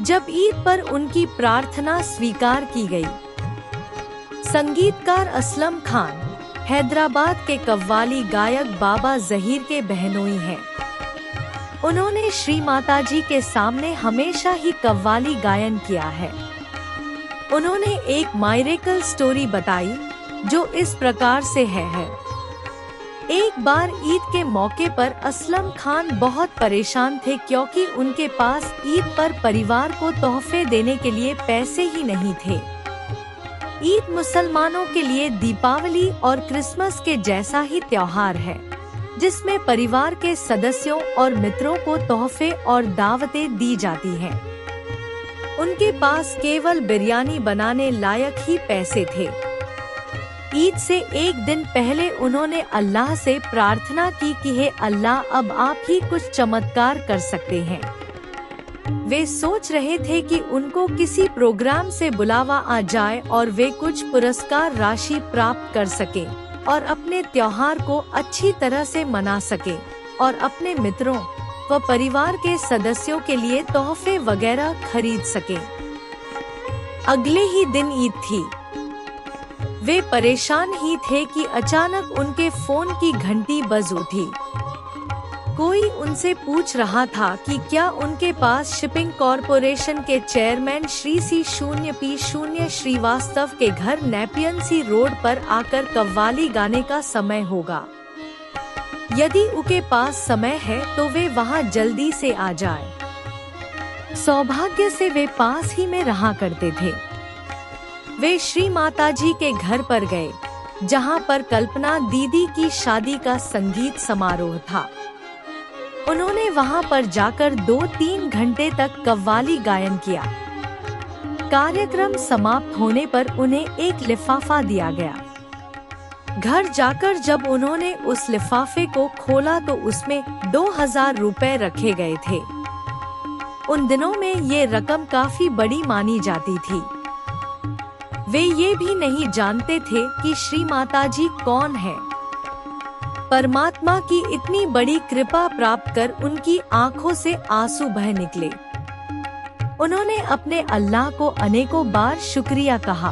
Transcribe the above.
जब ईद पर उनकी प्रार्थना स्वीकार की गई। संगीतकार असलम खान हैदराबाद के कव्वाली गायक बाबा जहीर के बहनोई हैं। उन्होंने श्री माताजी के सामने हमेशा ही कव्वाली गायन किया है। उन्होंने एक मायरेकल स्टोरी बताई जो इस प्रकार से है। एक बार ईद के मौके पर असलम खान बहुत परेशान थे क्योंकि उनके पास ईद पर परिवार को तोहफे देने के लिए पैसे ही नहीं थे। ईद मुसलमानों के लिए दीपावली और क्रिसमस के जैसा ही त्योहार है, जिसमें परिवार के सदस्यों और मित्रों को तोहफे और दावतें दी जाती हैं। उनके पास केवल बिरयानी बनाने लायक ही पैसे थे। ईद से एक दिन पहले उन्होंने अल्लाह से प्रार्थना की कि हे अल्लाह, अब आप ही कुछ चमत्कार कर सकते हैं। वे सोच रहे थे कि उनको किसी प्रोग्राम से बुलावा आ जाए और वे कुछ पुरस्कार राशि प्राप्त कर सकें और अपने त्योहार को अच्छी तरह से मना सकें और अपने मित्रों व परिवार के सदस्यों के लिए तोहफे वगैरह खरीद सकें। अगले ही दिन ईद थी। वे परेशान ही थे कि अचानक उनके फोन की घंटी बज उठी। कोई उनसे पूछ रहा था कि क्या उनके पास शिपिंग कॉरपोरेशन के चेयरमैन श्री C0P0 श्रीवास्तव के घर नेपियन सी रोड पर आकर कव्वाली गाने का समय होगा। यदि उनके पास समय है तो वे वहां जल्दी से आ जाए। सौभाग्य से वे पास ही में रहा करते थे। वे श्री माताजी के घर पर गए, जहां पर कल्पना दीदी की शादी का संगीत समारोह था। उन्होंने वहां पर जाकर 2-3 घंटे तक कव्वाली गायन किया। कार्यक्रम समाप्त होने पर उन्हें एक लिफाफा दिया गया। घर जाकर जब उन्होंने उस लिफाफे को खोला तो उसमें 2000 रुपए रखे गए थे। उन दिनों में ये रकम काफी बड़ी मानी जाती थी। वे ये भी नहीं जानते थे कि श्री माताजी कौन है। परमात्मा की इतनी बड़ी कृपा प्राप्त कर उनकी आंखों से आंसू बह निकले। उन्होंने अपने अल्लाह को अनेकों बार शुक्रिया कहा।